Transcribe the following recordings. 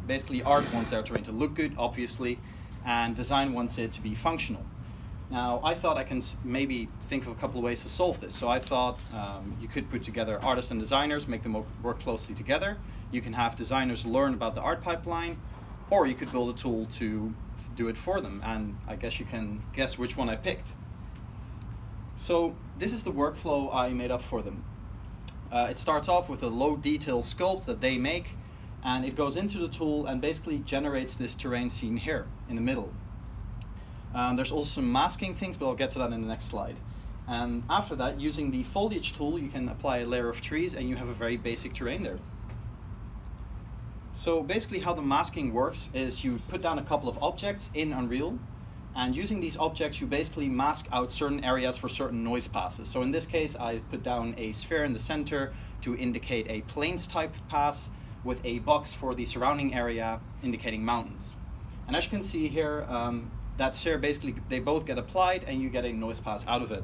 basically art wants their terrain to look good, obviously, and design wants it to be functional. Now, I thought I can maybe think of a couple of ways to solve this. So I thought you could put together artists and designers, make them work closely together. You can have designers learn about the art pipeline, or you could build a tool to do it for them. And I guess you can guess which one I picked. So this is the workflow I made up for them. It starts off with a low detail sculpt that they make, and it goes into the tool and basically generates this terrain scene here in the middle. There's also some masking things, but I'll get to that in the next slide. And after that, using the foliage tool, you can apply a layer of trees and you have a very basic terrain there. So basically how the masking works is you put down a couple of objects in Unreal, and using these objects you basically mask out certain areas for certain noise passes. So in this case I put down a sphere in the center to indicate a plains type pass, with a box for the surrounding area indicating mountains. And as you can see here, that sphere basically, they both get applied and you get a noise pass out of it.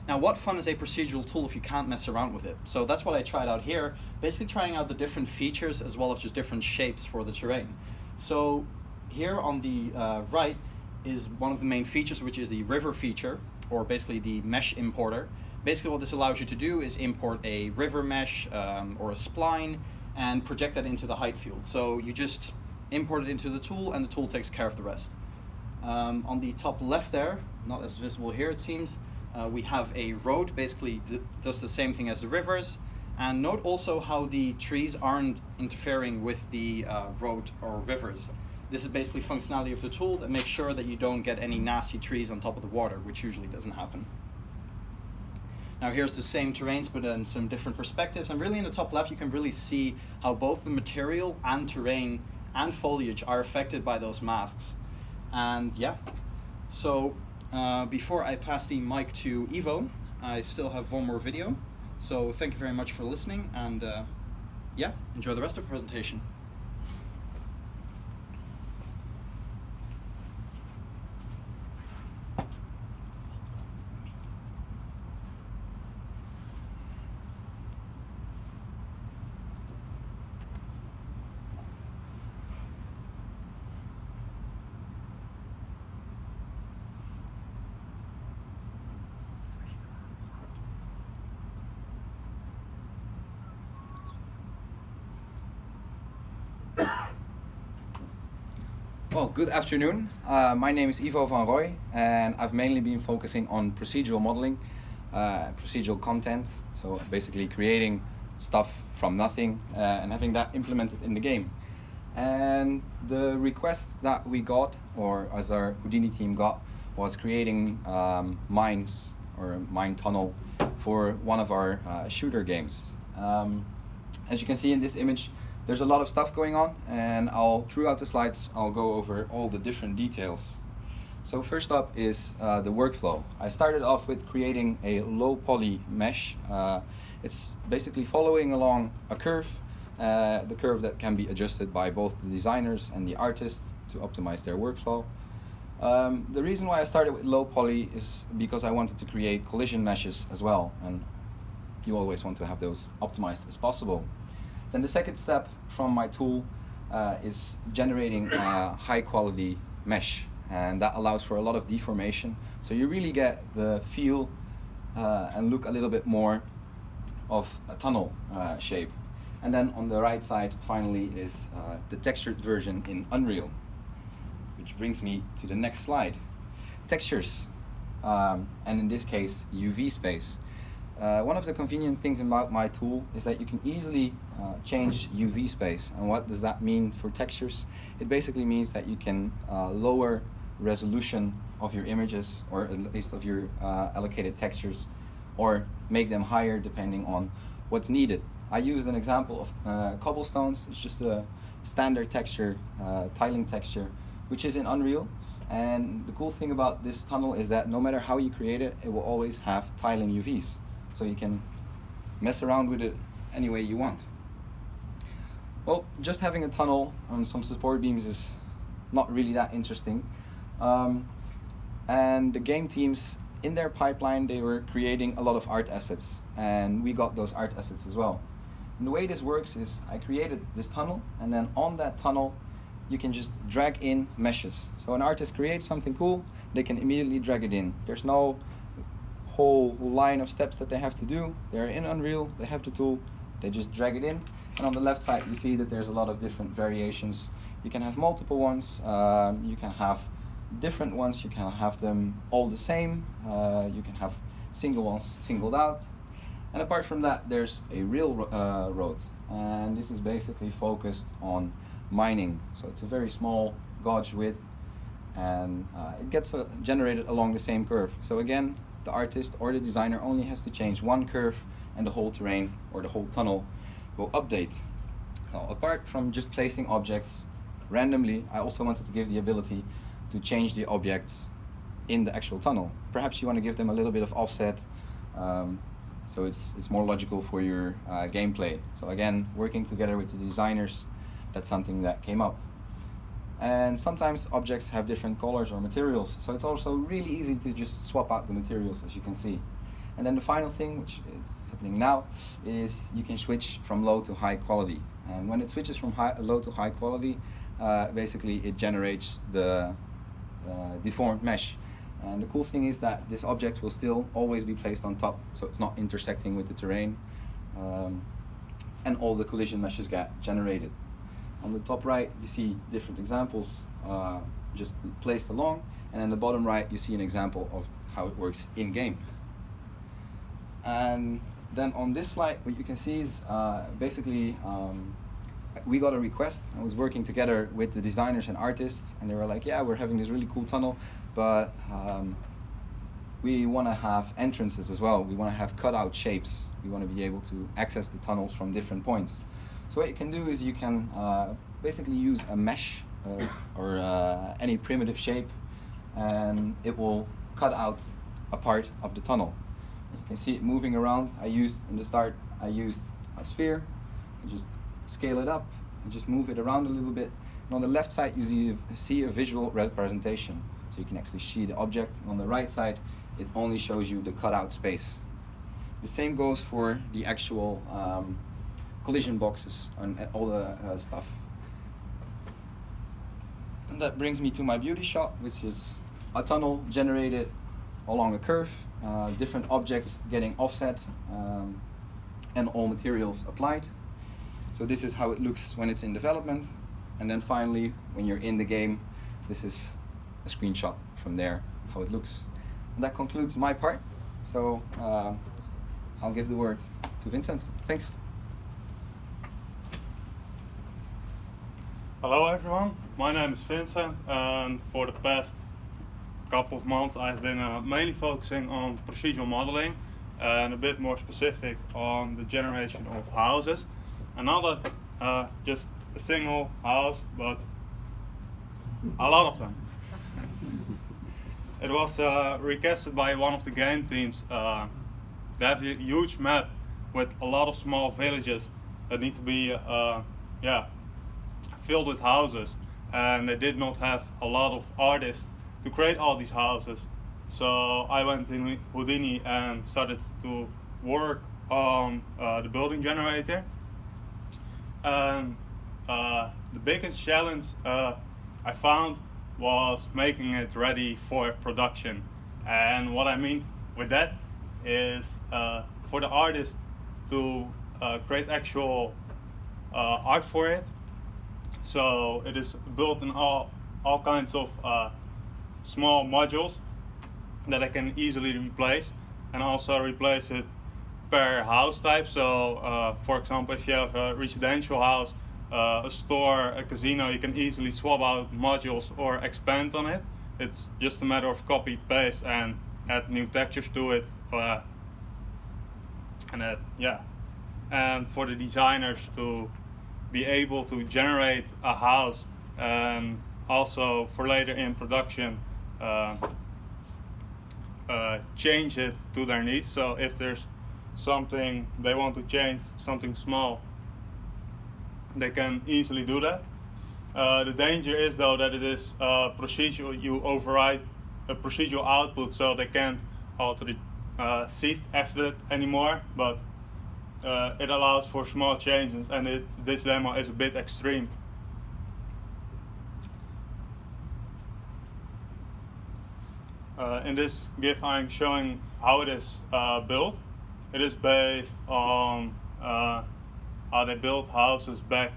Now, what fun is a procedural tool if you can't mess around with it? So that's what I tried out here, basically trying out the different features as well as just different shapes for the terrain. So here on the right is one of the main features, which is the river feature, or basically the mesh importer. Basically what this allows you to do is import a river mesh or a spline and project that into the height field. So you just import it into the tool and the tool takes care of the rest. On the top left there, not as visible here it seems, we have a road, basically does the same thing as the rivers. And note also how the trees aren't interfering with the road or rivers. This is basically functionality of the tool that makes sure that you don't get any nasty trees on top of the water, which usually doesn't happen. Now here's the same terrains but in some different perspectives, and really in the top left you can really see how both the material and terrain and foliage are affected by those masks. And yeah, so before I pass the mic to Ivo, I still have one more video. So thank you very much for listening, and yeah, enjoy the rest of the presentation. Well, good afternoon. My name is Ivo van Rooij, and I've mainly been focusing on procedural modeling, procedural content, so basically creating stuff from nothing and having that implemented in the game. And the request that we got, or as our Houdini team got, was creating mines or a mine tunnel for one of our shooter games. As you can see in this image, there's a lot of stuff going on, and throughout the slides I'll go over all the different details. So first up is the workflow. I started off with creating a low poly mesh. It's basically following along a curve, the curve that can be adjusted by both the designers and the artists to optimize their workflow. The reason why I started with low poly is because I wanted to create collision meshes as well, and you always want to have those optimized as possible. Then the second step from my tool is generating a high quality mesh, and that allows for a lot of deformation, so you really get the feel and look a little bit more of a tunnel shape. And then on the right side finally is the textured version in Unreal, which brings me to the next slide. Textures, and in this case UV space. One of the convenient things about my tool is that you can easily change UV space. And what does that mean for textures? It basically means that you can lower resolution of your images, or at least of your allocated textures, or make them higher depending on what's needed. I used an example of cobblestones. It's just a standard texture, tiling texture, which is in Unreal. And the cool thing about this tunnel is that no matter how you create it, it will always have tiling UVs. So you can mess around with it any way you want. Well, just having a tunnel on some support beams is not really that interesting. And the game teams, in their pipeline, they were creating a lot of art assets, and we got those art assets as well. And the way this works is I created this tunnel, and then on that tunnel you can just drag in meshes. So an artist creates something cool, they can immediately drag it in. There's no whole line of steps that they have to do. They're in Unreal, they have the tool, they just drag it in. And on the left side you see that there's a lot of different variations. You can have multiple ones, you can have different ones, you can have them all the same, you can have single ones singled out. And apart from that, there's a real road, and this is basically focused on mining. So it's a very small gauge width, and it gets generated along the same curve. So again, the artist or the designer only has to change one curve, and the whole terrain or the whole tunnel will update. Now, apart from just placing objects randomly, I also wanted to give the ability to change the objects in the actual tunnel. Perhaps you want to give them a little bit of offset, so it's more logical for your gameplay. So again, working together with the designers, that's something that came up. And sometimes objects have different colors or materials, so it's also really easy to just swap out the materials, as you can see. And then the final thing, which is happening now, is you can switch from low to high quality. And when it switches from low to high quality, basically it generates the deformed mesh. And the cool thing is that this object will still always be placed on top, so it's not intersecting with the terrain, and all the collision meshes get generated. On the top right you see different examples just placed along, and in the bottom right you see an example of how it works in game. And then on this slide what you can see is basically we got a request. I was working together with the designers and artists, and they were like, yeah, we're having this really cool tunnel, but we want to have entrances as well. We want to have cutout shapes. We want to be able to access the tunnels from different points. So what you can do is you can basically use a mesh or any primitive shape, and it will cut out a part of the tunnel. You can see it moving around. I used a sphere, and just scale it up and just move it around a little bit. And on the left side you see a visual representation, so you can actually see the object. And on the right side it only shows you the cutout space. The same goes for the actual collision boxes and all the stuff. And that brings me to my beauty shot, which is a tunnel generated along a curve, different objects getting offset, and all materials applied. So this is how it looks when it's in development, and then finally when you're in the game, this is a screenshot from there, how it looks. And that concludes my part, so I'll give the word to Vincent. Thanks. Hello everyone, my name is Vincent, and for the past couple of months I've been mainly focusing on procedural modeling and a bit more specific on the generation of houses. And not just a single house, but a lot of them. It was requested by one of the game teams. They have a huge map with a lot of small villages that need to be filled with houses, and they did not have a lot of artists to create all these houses. So I went in Houdini and started to work on the building generator. And the biggest challenge I found was making it ready for production. And what I mean with that is for the artist to create actual art for it. So it is built in all kinds of small modules that I can easily replace, and also replace it per house type. So for example, if you have a residential house, a store, a casino, you can easily swap out modules or expand on it. It's just a matter of copy paste and add new textures to it, and for the designers to be able to generate a house, and also for later in production change it to their needs. So if there's something they want to change, something small, they can easily do that. The danger is though that it is procedural. You override a procedural output, so they can't alter the seed after it anymore. But it allows for small changes, and this demo is a bit extreme. In this GIF I'm showing how it is built. It is based on how they built houses back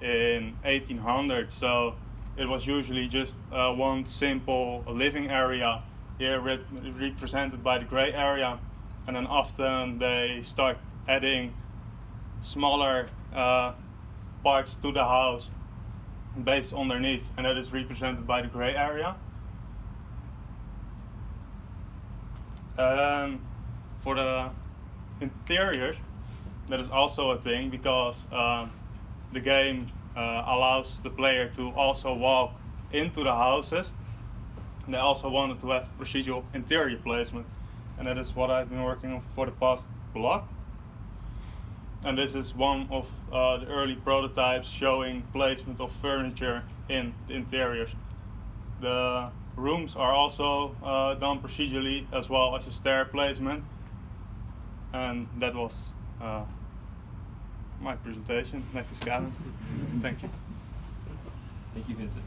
in 1800, so it was usually just one simple living area, here represented by the gray area, and then often they start adding smaller parts to the house based underneath, and that is represented by the gray area. For the interiors, that is also a thing, because the game allows the player to also walk into the houses. They also wanted to have procedural interior placement, and that is what I've been working on for the past block. And this is one of the early prototypes showing placement of furniture in the interiors. The rooms are also done procedurally, as well as a stair placement. And that was my presentation. Next is Karen. Thank you. Thank you, Vincent.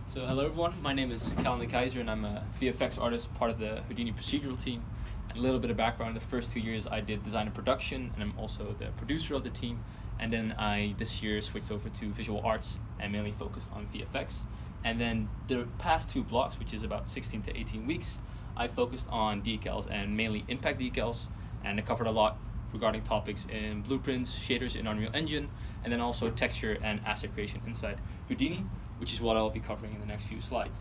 So hello everyone, my name is Calvin Kaiser, and I'm a VFX artist, part of the Houdini procedural team. And a little bit of background, the first 2 years I did design and production, and I'm also the producer of the team. And then I, this year, switched over to visual arts and mainly focused on VFX. And then the past 2 blocks, which is about 16 to 18 weeks, I focused on decals, and mainly impact decals, and I covered a lot regarding topics in blueprints, shaders in Unreal Engine, and then also texture and asset creation inside Houdini, which is what I'll be covering in the next few slides.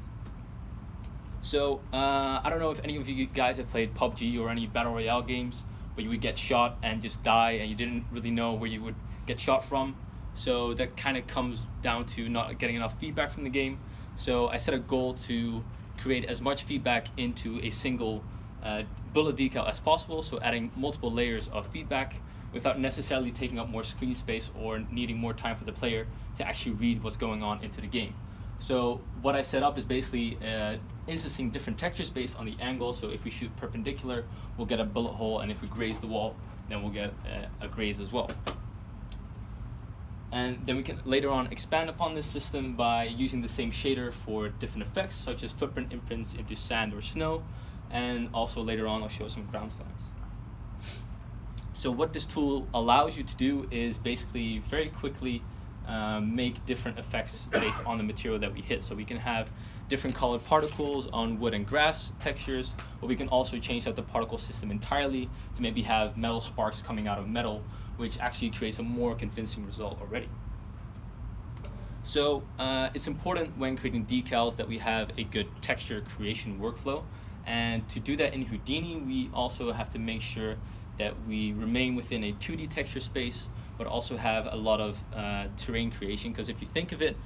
So I don't know if any of you guys have played PUBG or any Battle Royale games where you would get shot and just die and you didn't really know where you would get shot from. So that kind of comes down to not getting enough feedback from the game. So I set a goal to create as much feedback into a single bullet decal as possible, so adding multiple layers of feedback without necessarily taking up more screen space or needing more time for the player to actually read what's going on into the game. So what I set up is basically instancing different textures based on the angle. So if we shoot perpendicular, we'll get a bullet hole, and if we graze the wall, then we'll get a graze as well. And then we can later on expand upon this system by using the same shader for different effects, such as footprint imprints into sand or snow, and also later on I'll show some ground slimes. So what this tool allows you to do is basically very quickly make different effects based on the material that we hit. So we can have different colored particles on wood and grass textures, but we can also change out the particle system entirely to maybe have metal sparks coming out of metal, which actually creates a more convincing result already. So it's important when creating decals that we have a good texture creation workflow. And to do that in Houdini, we also have to make sure that we remain within a 2D texture space, but also have a lot of terrain creation. Because if you think of it,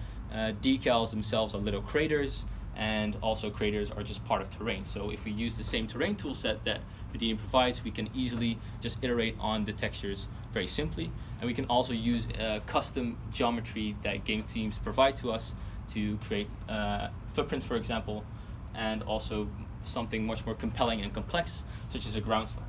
decals themselves are little craters, and also craters are just part of terrain. So if we use the same terrain tool set that Houdini provides, we can easily just iterate on the textures very simply. And we can also use custom geometry that game teams provide to us to create footprints, for example, and also something much more compelling and complex, such as a ground slime.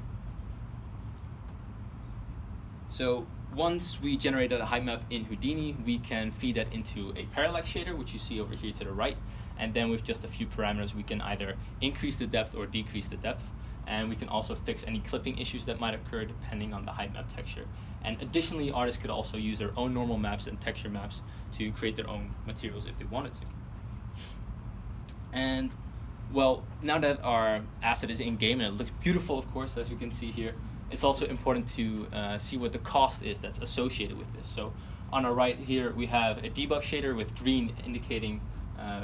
So once we generated a height map in Houdini, we can feed that into a parallax shader, which you see over here to the right. And then with just a few parameters, we can either increase the depth or decrease the depth. And we can also fix any clipping issues that might occur depending on the height map texture. And additionally, artists could also use their own normal maps and texture maps to create their own materials if they wanted to. And well, now that our asset is in game and it looks beautiful, of course, as you can see here, it's also important to see what the cost is that's associated with this. So on our right here, we have a debug shader with green indicating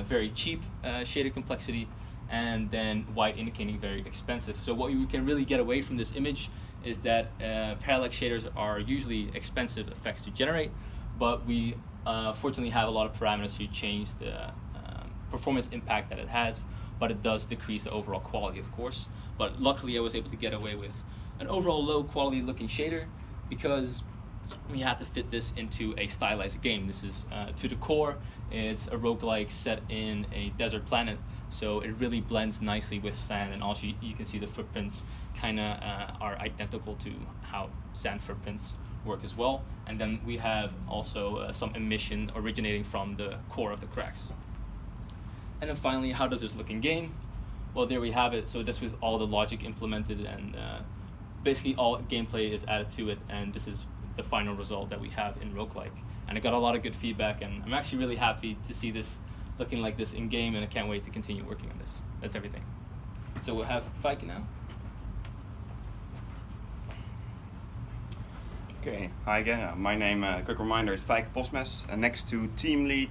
very cheap shader complexity, and then white indicating very expensive. So what you can really get away from this image is that parallax shaders are usually expensive effects to generate, but we fortunately have a lot of parameters to change the performance impact that it has, but it does decrease the overall quality, of course. But luckily I was able to get away with an overall low quality looking shader, because we had to fit this into a stylized game. This is to the core. It's a roguelike set in a desert planet, so it really blends nicely with sand, and also you can see the footprints kind of are identical to how sand footprints work as well. And then we have also some emission originating from the core of the cracks. And then finally, how does this look in game? Well, there we have it. So this was all the logic implemented, and basically all gameplay is added to it, and this is the final result that we have in roguelike. And I got a lot of good feedback, and I'm actually really happy to see this looking like this in game, and I can't wait to continue working on this. That's everything. So we'll have Fike now. Okay, hi again. My name, quick reminder, is Fike Posmes. Next to team lead,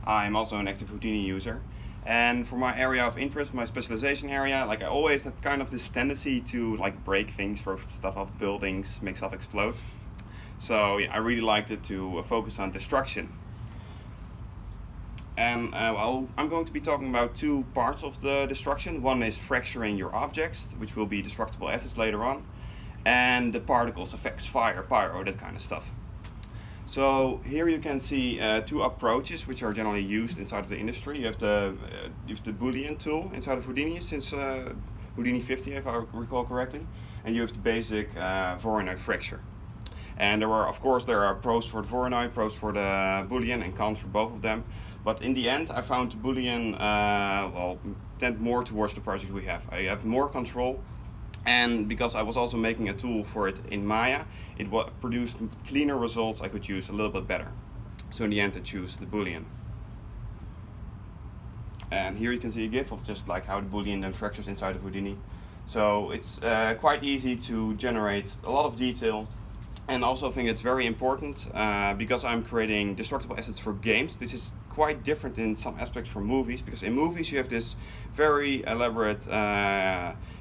I'm also an active Houdini user. And for my area of interest, my specialization area, like I always had kind of this tendency to like break things, throw stuff off buildings, make stuff explode. So yeah, I really liked it to focus on destruction. And I'm going to be talking about two parts of the destruction. One is fracturing your objects, which will be destructible assets later on. And the particles, effects, fire, pyro, that kind of stuff. So here you can see two approaches which are generally used inside of the industry. You have the Boolean tool inside of Houdini since Houdini 50, if I recall correctly. And you have the basic Voronoi fracture. And there are pros for the Voronoi, pros for the Boolean, and cons for both of them. But in the end, I found the Boolean tend more towards the project we have. I have more control, and because I was also making a tool for it in Maya, it produced cleaner results I could use a little bit better. So in the end, I choose the Boolean. And here you can see a GIF of just like how the Boolean then fractures inside of Houdini. So it's quite easy to generate a lot of detail. And also I think it's very important because I'm creating destructible assets for games. This is quite different in some aspects from movies, because in movies you have this very elaborate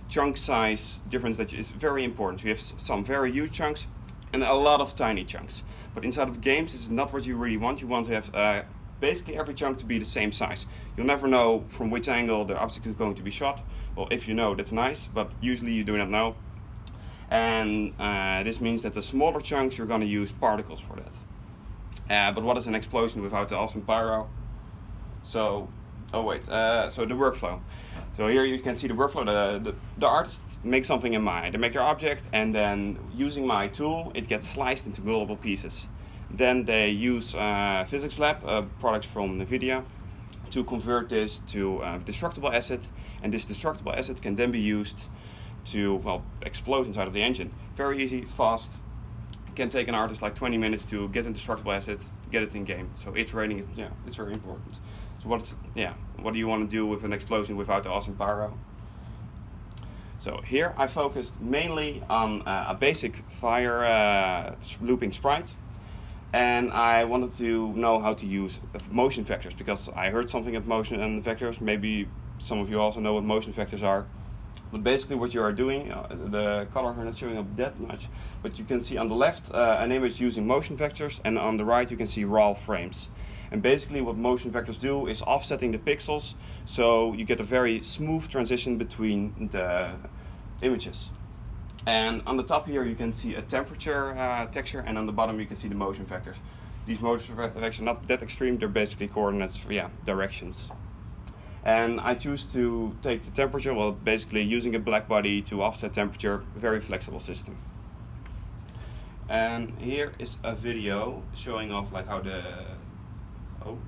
chunk size difference that is very important. So you have some very huge chunks and a lot of tiny chunks. But inside of games, this is not what you really want. You want to have basically every chunk to be the same size. You'll never know from which angle the object is going to be shot. Well, if you know, that's nice, but usually you do not know. And this means that the smaller chunks, you're going to use particles for that. But what is an explosion without the awesome pyro? So the workflow. So here you can see the workflow. The artists make something in Maya. They make their object, and then using my tool, it gets sliced into multiple pieces. Then they use Physics Lab, products from NVIDIA, to convert this to a destructible asset. And this destructible asset can then be used to explode inside of the engine. Very easy, fast. It can take an artist like 20 minutes to get a destructible asset, get it in game. So iterating is it's very important. So what do you want to do with an explosion without the awesome pyro? So here I focused mainly on a basic fire looping sprite, and I wanted to know how to use motion vectors, because I heard something of motion and vectors. Maybe some of you also know what motion vectors are. But basically what you are doing, the colors are not showing up that much, but you can see on the left an image using motion vectors, and on the right you can see raw frames. And basically what motion vectors do is offsetting the pixels, so you get a very smooth transition between the images. And on the top here you can see a temperature texture, and on the bottom you can see the motion vectors. These motion vectors are not that extreme, they're basically coordinates for directions. And I choose to take the temperature, basically using a black body to offset temperature, very flexible system. And here is a video showing off like how the, okay,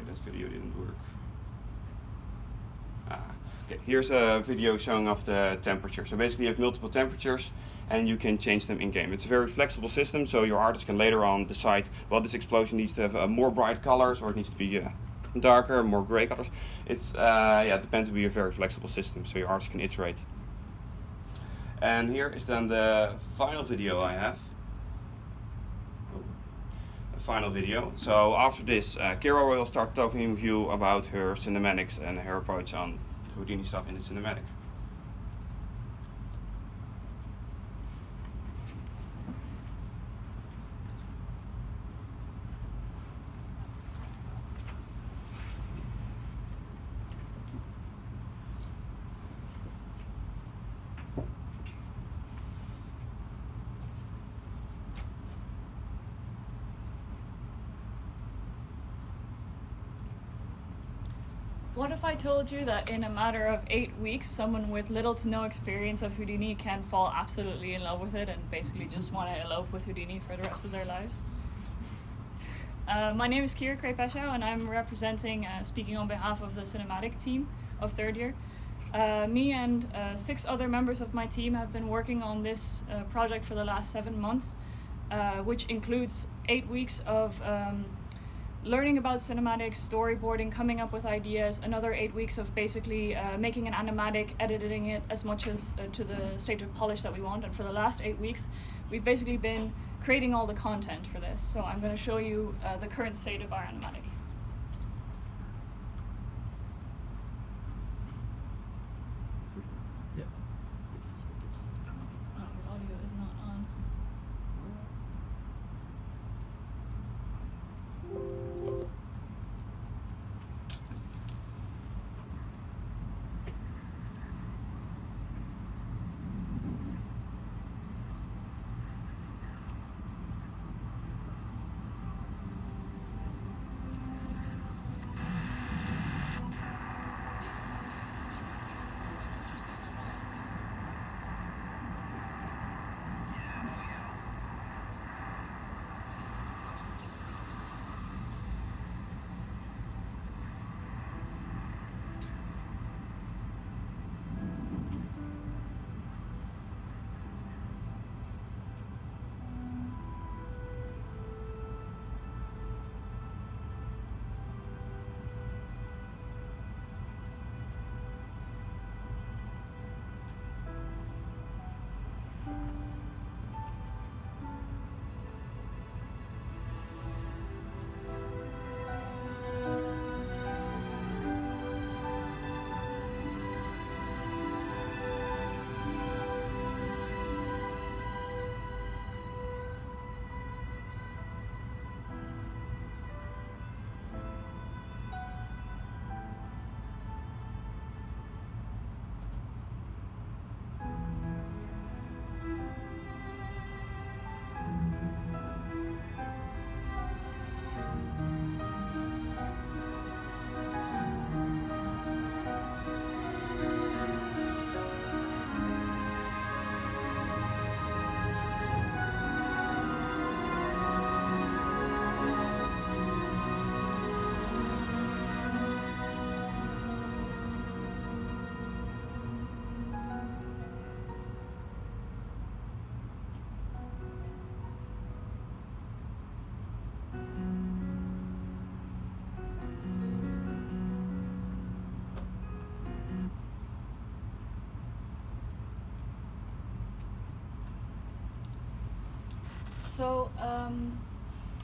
this video didn't work. Okay, here's a video showing off the temperature. So basically you have multiple temperatures, and you can change them in game. It's a very flexible system, so your artist can later on decide, this explosion needs to have more bright colors, or it needs to be darker, more gray colors. It's it depends to be a very flexible system, so your artist can iterate. And here is then the final video I have. The final video. So after this, Kira will start talking with you about her cinematics and her approach on Houdini stuff in the cinematic. what if I told you that in a matter of 8 weeks, someone with little to no experience of Houdini can fall absolutely in love with it and basically just want to elope with Houdini for the rest of their lives? My name is Kira Krepesho, and I'm representing, speaking on behalf of the cinematic team of third year. Me and 6 other members of my team have been working on this project for the last 7 months, which includes 8 weeks of learning about cinematics, storyboarding, coming up with ideas, another 8 weeks of basically making an animatic, editing it as much as to the state of polish that we want. And for the last 8 weeks, we've basically been creating all the content for this. So I'm going to show you the current state of our animatic. Oh, your audio is not on. So,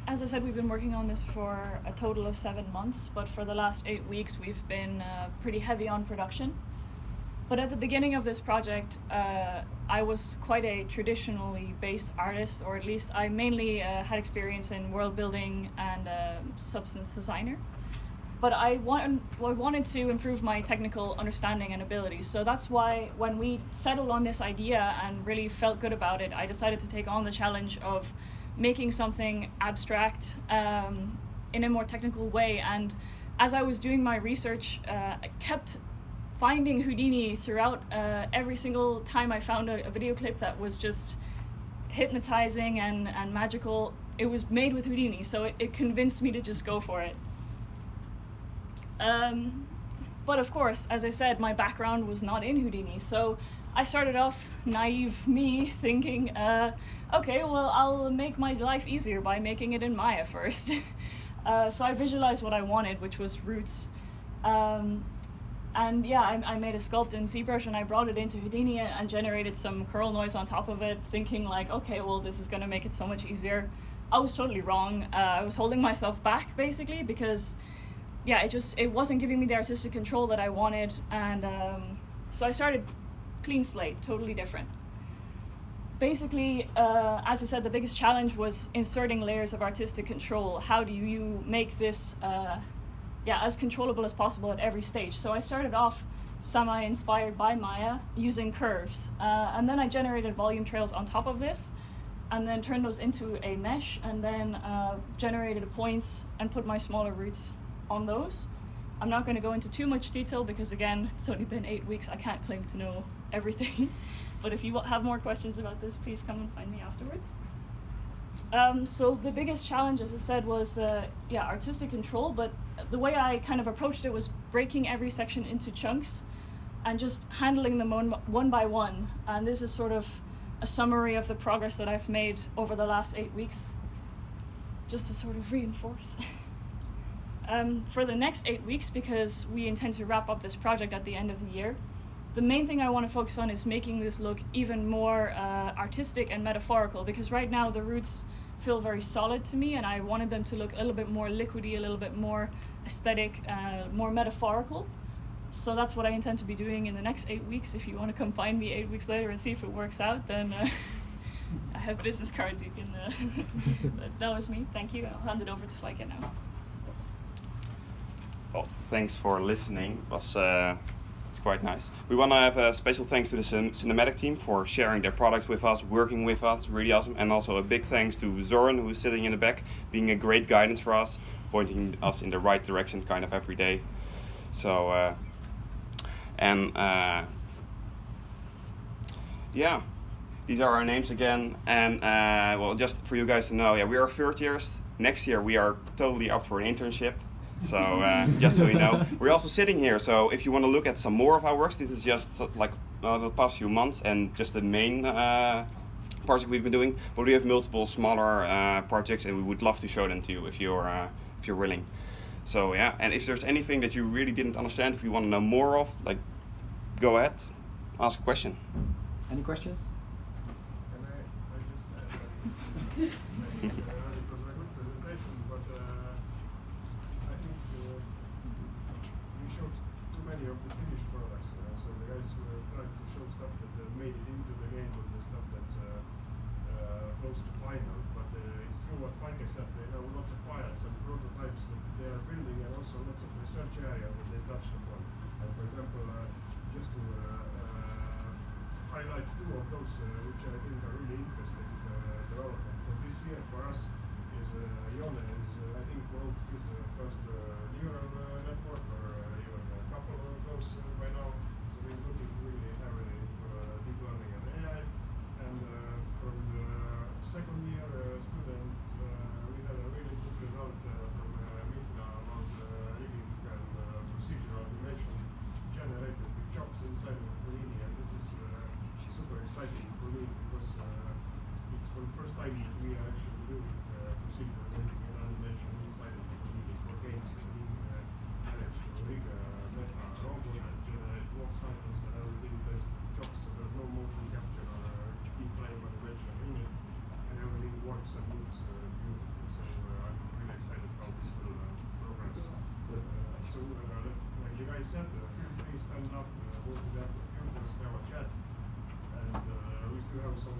as I said, we've been working on this for a total of 7 months, but for the last 8 weeks we've been pretty heavy on production. But at the beginning of this project, I was quite a traditionally based artist, or at least I mainly had experience in world building and substance designer. But I wanted to improve my technical understanding and abilities. So that's why when we settled on this idea and really felt good about it, I decided to take on the challenge of making something abstract in a more technical way. And as I was doing my research, I kept finding Houdini throughout. Every single time I found a video clip that was just hypnotizing and magical, it was made with Houdini. So it convinced me to just go for it. But of course, as I said, my background was not in Houdini, so I started off naive me thinking, okay, well, I'll make my life easier by making it in Maya first. So I visualized what I wanted, which was roots. And yeah, I made a sculpt in ZBrush and I brought it into Houdini and generated some curl noise on top of it, thinking like, okay, well, this is gonna make it so much easier. I was totally wrong. I was holding myself back, basically, because yeah, it wasn't giving me the artistic control that I wanted, and so I started clean slate, totally different. Basically, as I said, the biggest challenge was inserting layers of artistic control. How do you make this as controllable as possible at every stage? So I started off semi-inspired by Maya using curves, and then I generated volume trails on top of this, and then turned those into a mesh, and then generated points and put my smaller roots on those. I'm not going to go into too much detail because, again, it's only been 8 weeks. I can't claim to know everything. But if you have more questions about this, please come and find me afterwards. So the biggest challenge, as I said, was artistic control. But the way I kind of approached it was breaking every section into chunks and just handling them one by one. And this is sort of a summary of the progress that I've made over the last 8 weeks, just to sort of reinforce. For the next 8 weeks, because we intend to wrap up this project at the end of the year, the main thing I want to focus on is making this look even more artistic and metaphorical, because right now the roots feel very solid to me, and I wanted them to look a little bit more liquidy, a little bit more aesthetic, more metaphorical. So that's what I intend to be doing in the next 8 weeks. If you want to come find me 8 weeks later and see if it works out, then I have business cards you can... that was me. Thank you. I'll hand it over to Flyke now. Well, thanks for listening. It's quite nice. We want to have a special thanks to the cinematic team for sharing their products with us, working with us, really awesome. And also a big thanks to Zoran, who's sitting in the back, being a great guidance for us, pointing us in the right direction kind of every day. So, these are our names again. And well, just for you guys to know, we are third years. Next year we are totally up for an internship. So just so you know, we're also sitting here. So if you want to look at some more of our works, this is just like the past few months and just the main project we've been doing. But we have multiple smaller projects, and we would love to show them to you if you're willing. So yeah, and if there's anything that you really didn't understand, if you want to know more of, like, go ahead, ask a question. Any questions? Can I just add it was a good presentation, but I think we showed too many of the finished products. So the guys were trying to show stuff that made it into the game, or the stuff that's close to final. But it's true what Flyke said, they have lots of files and prototypes that they are building, and also lots of research areas that they touched upon. And for example, just to highlight two of those which I think are really interesting development for this year for us is Yone is I think wrote his first neural network, or even a couple of those by now. So he's looking really heavily into deep learning and AI. And from the second year students, we had a really good result from Mitna about rigging and procedural animation generated with jobs inside of Houdini, and this is super exciting for me because it's for the first time that we are actually doing procedural rigging and animation inside of Houdini for games, and we managed to rig a robot and generate walk cycles and everything based on jobs, so there's no motion capture or keyframe animation in it, and everything works and moves beautifully. So I'm really excited about this progress. So like you guys said, feel free to stand up, go to that computers, have a chat, and we still have some